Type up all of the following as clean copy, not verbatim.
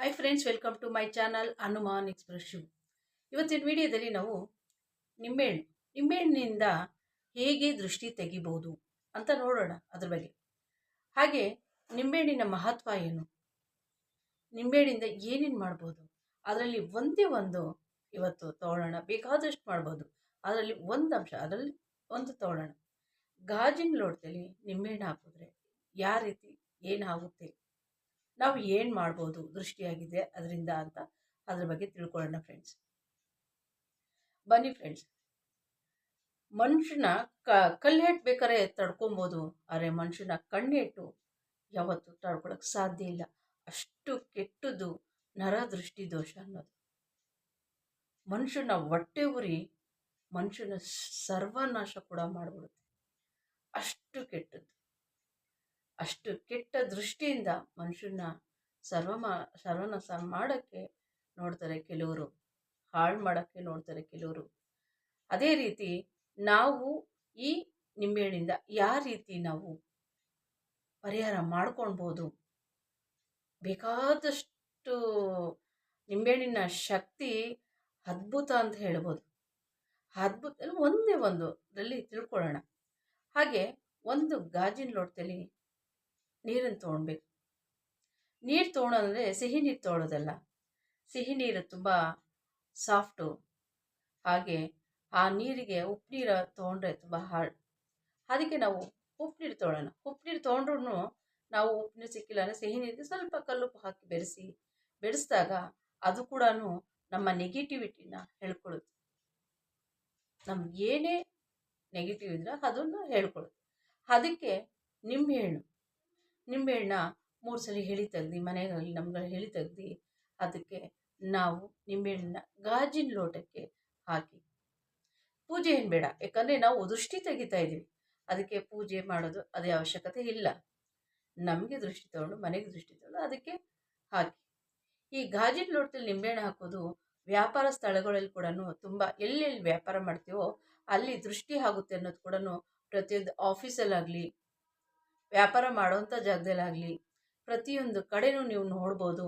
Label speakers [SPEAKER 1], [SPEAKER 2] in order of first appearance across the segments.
[SPEAKER 1] Hi friends, welcome to my channel Hanuman express show. ಇವತ್ತಿನ ವಿಡಿಯೋದಲ್ಲಿ ನಾವು ನಿಂಬೆಹಣ್ಣಿನಿಂದ ಹೇಗೆ ದೃಷ್ಟಿ ತೆಗಿಬಹುದು ಅಂತ ನೋಡೋಣ ಅದ್ರ ಬಗ್ಗೆ. ಹಾಗೆ ನಿಂಬೆಹಣ್ಣಿನ ಮಹತ್ವ ಏನು, ನಿಂಬೆಹಣ್ಣಿಂದ ಏನೇನು ಮಾಡ್ಬೋದು, ಅದರಲ್ಲಿ ಒಂದೇ ಒಂದು ಇವತ್ತು ತಗೊಳ್ಳೋಣ. ಬೇಕಾದಷ್ಟು ಮಾಡ್ಬೋದು, ಅದರಲ್ಲಿ ಒಂದು ಅಂಶ, ಅದರಲ್ಲಿ ಒಂದು ತಗೊಳ್ಳೋಣ. ಗಾಜಿನ ಲೋಟದಲ್ಲಿ ನಿಂಬೆಹಣ್ಣು ಹಾಕಿದ್ರೆ ಯಾವ ರೀತಿ ಏನಾಗುತ್ತೆ, ನಾವು ಏನು ಮಾಡ್ಬೋದು ದೃಷ್ಟಿಯಾಗಿದೆ ಅದರಿಂದ ಅಂತ ಅದ್ರ ಬಗ್ಗೆ ತಿಳ್ಕೊಳ್ಳೋಣ ಫ್ರೆಂಡ್ಸ್. ಬನ್ನಿ ಫ್ರೆಂಡ್ಸ್, ಮನುಷ್ಯನ ಕಲ್ಲೆಟ್ಟು ಬೇಕಾದ್ರೆ ತಡ್ಕೊಬೋದು, ಆದರೆ ಮನುಷ್ಯನ ಕಣ್ಣೆಟ್ಟು ಯಾವತ್ತೂ ತಡ್ಕೊಳಕ್ಕೆ ಸಾಧ್ಯ ಇಲ್ಲ. ಅಷ್ಟು ಕೆಟ್ಟದ್ದು ನರದೃಷ್ಟಿ ದೋಷ ಅನ್ನೋದು. ಮನುಷ್ಯನ ಹೊಟ್ಟೆ ಉರಿ ಮನುಷ್ಯನ ಸರ್ವನಾಶ ಕೂಡ ಮಾಡಿಬಿಡುತ್ತೆ. ಅಷ್ಟು ಕೆಟ್ಟದ್ದು. ಅಷ್ಟು ಕೆಟ್ಟ ದೃಷ್ಟಿಯಿಂದ ಮನುಷ್ಯನ ಸರ್ವನಾಶ ಮಾಡೋಕ್ಕೆ ನೋಡ್ತಾರೆ ಕೆಲವರು, ಹಾಳು ಮಾಡೋಕ್ಕೆ ನೋಡ್ತಾರೆ ಕೆಲವರು. ಅದೇ ರೀತಿ ನಾವು ಈ ನಿಂಬೆಹಣ್ಣಿಂದ ಯಾವ ರೀತಿ ನಾವು ಪರಿಹಾರ ಮಾಡ್ಕೊಳ್ಬೋದು, ಬೇಕಾದಷ್ಟು ನಿಂಬೆಹಣ್ಣಿನ ಶಕ್ತಿ ಅದ್ಭುತ ಅಂತ ಹೇಳ್ಬೋದು. ಅದ್ಭುತ ಒಂದೇ ಒಂದರಲ್ಲಿ ತಿಳ್ಕೊಳ್ಳೋಣ. ಹಾಗೆ ಒಂದು ಗಾಜಿನ ಲೋಟದಲ್ಲಿ ನೀರನ್ನು ತೊಗೊಳ್ಬೇಕು. ನೀರು ತೊಗೊಳೋದಂದರೆ ಸಿಹಿ ನೀರು ತೊಗೊಳ್ಳೋದಲ್ಲ. ಸಿಹಿ ನೀರು ತುಂಬ ಸಾಫ್ಟು, ಹಾಗೆ ಆ ನೀರಿಗೆ ಉಪ್ಪು ನೀರು ತೊಗೊಂಡ್ರೆ ತುಂಬ ಹಾರ್ಡ್. ಅದಕ್ಕೆ ನಾವು ಉಪ್ಪು ನೀರು ತೊಗೊಳ್ಳೋಣ. ಉಪ್ಪು ನೀರು ತೊಗೊಂಡ್ರೂ ನಾವು ಉಪ್ಪು ನೀರು ಸಿಕ್ಕಿಲ್ಲ ಅಂದರೆ ಸಿಹಿ ನೀರಿಗೆ ಸ್ವಲ್ಪ ಕಲ್ಲುಪ್ಪು ಹಾಕಿ ಬೆರೆಸಿದಾಗ ಅದು ಕೂಡ ನಮ್ಮ ನೆಗೆಟಿವಿಟಿನ ಹೇಳ್ಕೊಳ್ಳುತ್ತೆ. ನಮ್ಗೆ ಏನೇ ನೆಗೆಟಿವ್ ಇದ್ರೆ ಅದನ್ನು ಹೇಳ್ಕೊಳ್ಳುತ್ತೆ. ಅದಕ್ಕೆ ನಿಂಬೆಹಣ್ಣ 3 ಸಲ ಹೆಳಿ ತೆಗ್ದು, ಮನೆಯಲ್ಲಿ ನಮ್ಗೆ ಹೆಳಿ ತೆಗ್ದು ಅದಕ್ಕೆ ನಾವು ನಿಂಬೆಹಣ್ಣನ್ನ ಗಾಜಿನ ಲೋಟಕ್ಕೆ ಹಾಕಿ, ಪೂಜೆ ಏನು ಬೇಡ, ಯಾಕಂದರೆ ನಾವು ದೃಷ್ಟಿ ತೆಗಿತಾ ಇದ್ದೀವಿ, ಅದಕ್ಕೆ ಪೂಜೆ ಮಾಡೋದು ಅದೇ ಅವಶ್ಯಕತೆ ಇಲ್ಲ. ನಮಗೆ ದೃಷ್ಟಿ ತಗೊಂಡು, ಮನೆಗೆ ದೃಷ್ಟಿ ತಗೊಂಡು ಅದಕ್ಕೆ ಹಾಕಿ. ಈ ಗಾಜಿನ ಲೋಟದಲ್ಲಿ ನಿಂಬೆಹಣ್ಣು ಹಾಕೋದು ವ್ಯಾಪಾರ ಸ್ಥಳಗಳಲ್ಲಿ ಕೂಡ ತುಂಬ, ಎಲ್ಲೆಲ್ಲಿ ವ್ಯಾಪಾರ ಮಾಡ್ತೀವೋ ಅಲ್ಲಿ ದೃಷ್ಟಿ ಆಗುತ್ತೆ ಅನ್ನೋದು ಕೂಡ ಪ್ರತಿಯೊಂದು ಆಫೀಸಲ್ಲಾಗಲಿ, ವ್ಯಾಪಾರ ಮಾಡೋವಂಥ ಜಾಗದಲ್ಲಾಗಲಿ, ಪ್ರತಿಯೊಂದು ಕಡೆನೂ ನೀವು ನೋಡ್ಬೋದು.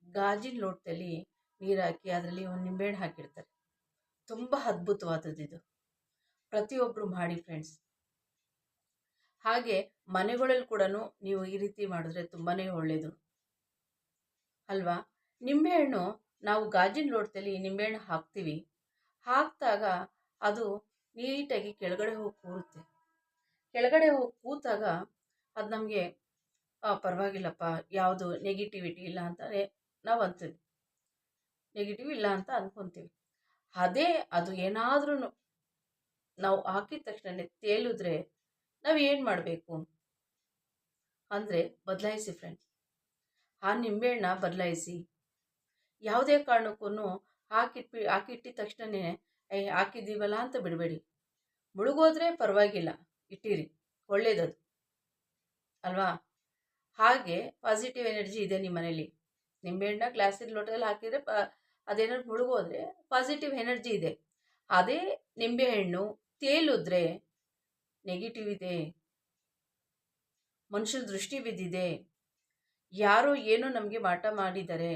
[SPEAKER 1] ಗಾಜಿನ ಲೋಟದಲ್ಲಿ ನೀರು ಹಾಕಿ ಅದರಲ್ಲಿ ಒಂದು ನಿಂಬೆಹಣ್ಣು ಹಾಕಿರ್ತಾರೆ. ತುಂಬ ಅದ್ಭುತವಾದದ್ದು ಇದು. ಪ್ರತಿಯೊಬ್ಬರು ಮಾಡಿ ಫ್ರೆಂಡ್ಸ್. ಹಾಗೆ ಮನೆಗಳಲ್ಲಿ ಕೂಡ ನೀವು ಈ ರೀತಿ ಮಾಡಿದ್ರೆ ತುಂಬಾ ಒಳ್ಳೆಯದು ಅಲ್ವಾ. ನಿಂಬೆಹಣ್ಣು ನಾವು ಗಾಜಿನ ಲೋಟದಲ್ಲಿ ನಿಂಬೆಹಣ್ಣು ಹಾಕ್ತೀವಿ, ಹಾಕಿದಾಗ ಅದು ನೀಟಾಗಿ ಕೆಳಗಡೆ ಹೋಗಿ ಕೂರುತ್ತೆ. ಕೆಳಗಡೆ ಹೋಗಿ ಕೂತಾಗ ಅದು ನಮಗೆ ಪರವಾಗಿಲ್ಲಪ್ಪ, ಯಾವುದು ನೆಗೆಟಿವಿಟಿ ಇಲ್ಲ ಅಂತ ನಾವು ಅಂತೀವಿ, ನೆಗೆಟಿವ್ ಇಲ್ಲ ಅಂತ ಅಂದ್ಕೊತೀವಿ. ಅದೇ ಅದು ಏನಾದ್ರೂ ನಾವು ಹಾಕಿದ ತಕ್ಷಣ ತೇಲಿದ್ರೆ ನಾವು ಏನು ಮಾಡಬೇಕು ಅಂದರೆ ಬದಲಾಯಿಸಿ ಫ್ರೆಂಡ್ಸ್. ಆ ನಿಂಬೆಹಣ್ಣ ಬದಲಾಯಿಸಿ. ಯಾವುದೇ ಕಾರಣಕ್ಕೂ ಹಾಕಿಟ್ಟಿದ ತಕ್ಷಣವೇ ಹಾಕಿದ್ದೀವಲ್ಲ ಅಂತ ಬಿಡಬೇಡಿ. ಮುಳುಗೋದ್ರೆ ಪರವಾಗಿಲ್ಲ, ಇಟ್ಟಿರಿ, ಒಳ್ಳೇದದು ಅಲ್ವಾ. ಹಾಗೆ ಪಾಸಿಟಿವ್ ಎನರ್ಜಿ ಇದೆ ನಿಮ್ಮ ಮನೇಲಿ. ನಿಂಬೆಹಣ್ಣ ಗ್ಲಾಸಿನ ಲೋಟದಲ್ಲಿ ಹಾಕಿದರೆ ಅದೇನಾದ್ರು ಮುಳುಗೋದ್ರೆ ಪಾಸಿಟಿವ್ ಎನರ್ಜಿ ಇದೆ. ಅದೇ ನಿಂಬೆಹಣ್ಣು ತೇಲಿದ್ರೆ ನೆಗೆಟಿವ್ ಇದೆ, ಮನುಷ್ಯನ ದೃಷ್ಟಿ ಬಿದ್ದಿದೆ, ಯಾರೋ ಏನೋ ನಮಗೆ ಮಾಟ ಮಾಡಿದ್ದಾರೆ,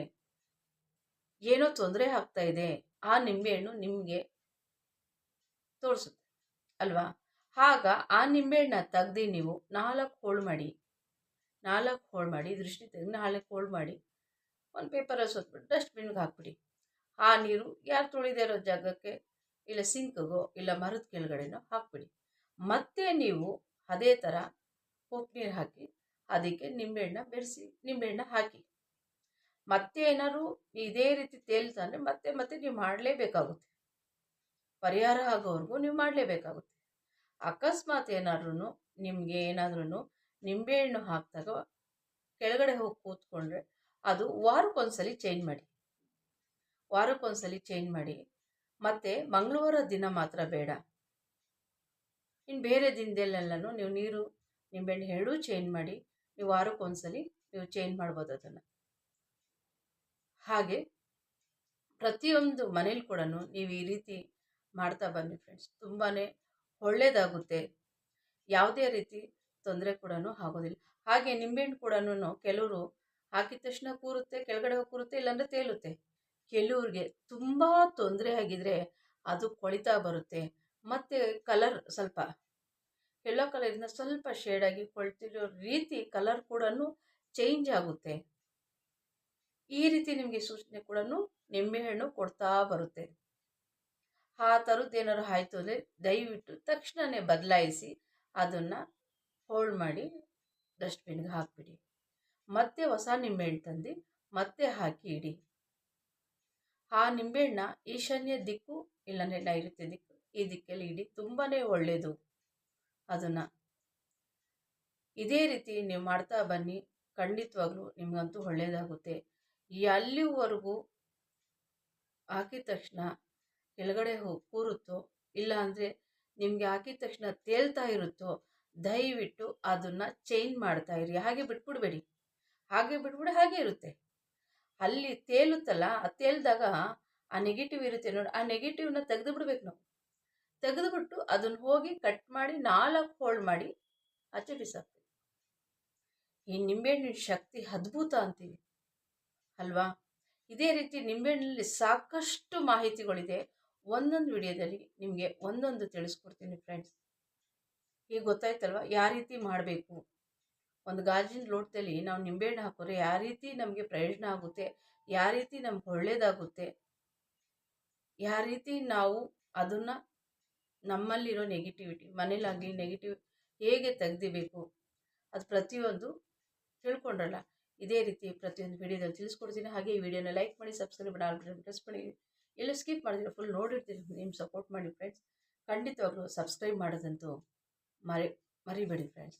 [SPEAKER 1] ಏನೋ ತೊಂದರೆ ಆಗ್ತಾ ಇದೆ, ಆ ನಿಂಬೆಹಣ್ಣು ನಿಮಗೆ ತೋರಿಸುತ್ತೆ ಅಲ್ವಾ. ಆಗ ಆ ನಿಂಬೆಹಣ್ಣ ತೆಗ್ದು ನೀವು 4 ಹೋಳು ಮಾಡಿ ದೃಷ್ಟಿ ತೆಗೆದು 4 ಹೋಳು ಮಾಡಿ ಒಂದು ಪೇಪರಲ್ಲಿ ಸುತ್ತಬಿಟ್ಟು ಡಸ್ಟ್ಬಿನ್ಗೆ ಹಾಕ್ಬಿಡಿ. ಆ ನೀರು ಯಾರು ತೊಳಿದೇ ಇರೋ ಜಾಗಕ್ಕೆ, ಇಲ್ಲ ಸಿಂಕ್ಗೋ, ಇಲ್ಲ ಮರದ ಕೆಳಗಡೆನೋ ಹಾಕ್ಬಿಡಿ. ಮತ್ತೆ ನೀವು ಅದೇ ಥರ ಉಪ್ಪು ನೀರು ಹಾಕಿ ಅದಕ್ಕೆ ನಿಂಬೆಹಣ್ಣ ಹಾಕಿ. ಮತ್ತೆ ಏನಾದ್ರು ಇದೇ ರೀತಿ ತೇಲ್ತಾ ಅಂದರೆ ಮತ್ತೆ ನೀವು ಮಾಡಲೇಬೇಕಾಗುತ್ತೆ. ಪರಿಹಾರ ಆಗೋವರೆಗೂ ನೀವು ಮಾಡಲೇಬೇಕಾಗುತ್ತೆ. ಅಕಸ್ಮಾತ್ ನಿಮಗೆ ಏನಾದ್ರೂ ನಿಂಬೆಹಣ್ಣು ಹಾಕಿದಾಗ ಕೆಳಗಡೆ ಹೋಗಿ ಕೂತ್ಕೊಂಡ್ರೆ ಅದು ವಾರಕ್ಕೊಂದ್ಸಲಿ ಚೇಂಜ್ ಮಾಡಿ. ಮತ್ತು ಮಂಗಳವಾರ ದಿನ ಮಾತ್ರ ಬೇಡ, ಇನ್ನು ಬೇರೆ ದಿನದಲ್ಲೆಲ್ಲನೂ ನೀವು ನಿಂಬೆಹಣ್ಣು ಎರಡೂ ಚೇಂಜ್ ಮಾಡಿ. ನೀವು ವಾರಕ್ಕೊಂದ್ಸಲಿ ನೀವು ಚೇಂಜ್ ಮಾಡ್ಬೋದು ಅದನ್ನು. ಹಾಗೆ ಪ್ರತಿಯೊಂದು ಮನೇಲಿ ಕೂಡ ನೀವು ಈ ರೀತಿ ಮಾಡ್ತಾ ಬನ್ನಿ ಫ್ರೆಂಡ್ಸ್. ತುಂಬಾ ಒಳ್ಳೆಯದಾಗುತ್ತೆ, ಯಾವುದೇ ರೀತಿ ತೊಂದರೆ ಕೂಡ ಆಗೋದಿಲ್ಲ. ಹಾಗೆ ನಿಂಬೆಹಣ್ಣು ಕೂಡ ಕೆಲವರು ಹಾಕಿದ ತಕ್ಷಣ ಕೂರುತ್ತೆ, ಕೆಳಗಡೆ ಹೋಗಿ ಕೂರುತ್ತೆ, ಇಲ್ಲಾಂದರೆ ತೇಲುತ್ತೆ. ಕೆಲವ್ರಿಗೆ ತುಂಬ ತೊಂದರೆ ಆಗಿದ್ರೆ ಅದು ಕೊಳಿತಾ ಬರುತ್ತೆ. ಮತ್ತು ಕಲರ್ ಸ್ವಲ್ಪ ಯೆಲ್ಲೋ ಕಲರಿಂದ ಸ್ವಲ್ಪ ಶೇಡಾಗಿ ಕೊಳ್ತಿರೋ ರೀತಿ ಕಲರ್ ಕೂಡ ಚೇಂಜ್ ಆಗುತ್ತೆ. ಈ ರೀತಿ ನಿಮಗೆ ಸೂಚನೆ ಕೂಡ ನಿಂಬೆಹಣ್ಣು ಕೊಡ್ತಾ ಬರುತ್ತೆ. ಆ ಥರದ್ದು ಏನಾದ್ರು ಆಯಿತು ಅಂದರೆ ದಯವಿಟ್ಟು ತಕ್ಷಣವೇ ಬದಲಾಯಿಸಿ ಅದನ್ನು ಹೋಲ್ಡ್ ಮಾಡಿ ಡಸ್ಟ್ಬಿನ್ಗೆ ಹಾಕಿಬಿಡಿ. ಮತ್ತೆ ಹೊಸ ನಿಂಬೆಹಣ್ಣು ತಂದು ಮತ್ತೆ ಹಾಕಿ ಇಡಿ. ಆ ನಿಂಬೆಹಣ್ಣ ಈಶಾನ್ಯ ದಿಕ್ಕು ಇಲ್ಲಾಂದರೆ ನೈಋತ್ಯ ದಿಕ್ಕು ಈ ದಿಕ್ಕಲ್ಲಿ ಇಡಿ, ತುಂಬಾ ಒಳ್ಳೆಯದು. ಅದನ್ನು ಇದೇ ರೀತಿ ನೀವು ಮಾಡ್ತಾ ಬನ್ನಿ, ಖಂಡಿತವಾಗ್ಲೂ ನಿಮಗಂತೂ ಒಳ್ಳೆಯದಾಗುತ್ತೆ. ಅಲ್ಲಿವರೆಗೂ ಹಾಕಿದ ತಕ್ಷಣ ಕೆಳಗಡೆ ಹೋಗಿ ಕೂರುತ್ತೋ ಇಲ್ಲ ಅಂದರೆ ನಿಮಗೆ ಹಾಕಿದ ತಕ್ಷಣ ತೇಲ್ತಾ ಇರುತ್ತೋ ದಯವಿಟ್ಟು ಅದನ್ನು ಚೇಂಜ್ ಮಾಡ್ತಾ ಇರಿ. ಹಾಗೆ ಬಿಟ್ಬಿಡ್ಬೇಡಿ. ಹಾಗೆ ಹಾಗೆ ಇರುತ್ತೆ. ಅಲ್ಲಿ ತೇಲುತ್ತಲ್ಲ, ಆ ತೇಲಿದಾಗ ಆ ನೆಗೆಟಿವ್ ಇರುತ್ತೆ ನೋಡಿ, ಆ ನೆಗೆಟಿವ್ನ ತೆಗೆದು ಬಿಡ್ಬೇಕು ನಾವು. ತೆಗೆದುಬಿಟ್ಟು ಅದನ್ನು ಹೋಗಿ ಕಟ್ ಮಾಡಿ 4 ಹೋಲ್ಡ್ ಮಾಡಿ ಆಚೆ ಬಿಸಾಕ್ತೀವಿ. ಈ ನಿಂಬೆಹಣ್ಣಿನ ಶಕ್ತಿ ಅದ್ಭುತ ಅಂತೀವಿ ಅಲ್ವಾ. ಇದೇ ರೀತಿ ನಿಂಬೆಹಣ್ಣಲ್ಲಿ ಸಾಕಷ್ಟು ಮಾಹಿತಿಗಳಿದೆ. ಒಂದೊಂದು ವಿಡಿಯೋದಲ್ಲಿ ನಿಮಗೆ ಒಂದೊಂದು ತಿಳಿಸ್ಕೊಡ್ತೀನಿ ಫ್ರೆಂಡ್ಸ್. ಈಗ ಗೊತ್ತಾಯ್ತಲ್ವ ಯಾವ ರೀತಿ ಮಾಡಬೇಕು. ಒಂದು ಗಾಜಿನ ಲೋಟದಲ್ಲಿ ನಾವು ನಿಂಬೆಹಣ್ಣು ಹಾಕಿದ್ರೆ ಯಾವ ರೀತಿ ನಮಗೆ ಪ್ರಯೋಜನ ಆಗುತ್ತೆ, ಯಾವ ರೀತಿ ನಮ್ಗೆ ಒಳ್ಳೆಯದಾಗುತ್ತೆ, ಯಾವ ರೀತಿ ನಾವು ಅದನ್ನು ನಮ್ಮಲ್ಲಿರೋ ನೆಗೆಟಿವಿಟಿ ಮನೇಲಾಗಲಿ ನೆಗೆಟಿವ್ ಹೇಗೆ ತೆಗೆದಿಬೇಕು ಅದು ಪ್ರತಿಯೊಂದು ತಿಳ್ಕೊಂಡ್ರಲ್ಲ. ಇದೇ ರೀತಿ ಪ್ರತಿಯೊಂದು ವಿಡಿಯೋದಲ್ಲಿ ತಿಳಿಸ್ಕೊಡ್ತೀನಿ. ಹಾಗೆ ಈ ವಿಡಿಯೋನ ಲೈಕ್ ಮಾಡಿ, ಸಬ್ಸ್ಕ್ರೈಬ್ ಮಾಡಿ, ಪ್ರೆಸ್ ಮಾಡಿ. ಎಲ್ಲೂ ಸ್ಕಿಪ್ ಮಾಡಿದ್ರೆ ಫುಲ್ ನೋಡಿರ್ತೀರಿ. ನಿಮ್ಮ ಸಪೋರ್ಟ್ ಮಾಡಿ ಫ್ರೆಂಡ್ಸ್. ಖಂಡಿತವಾಗ್ಲೂ ಸಬ್ಸ್ಕ್ರೈಬ್ ಮಾಡೋದಂತೂ ಮರಿಬೇಡಿ ಫ್ರೆಂಡ್ಸ್.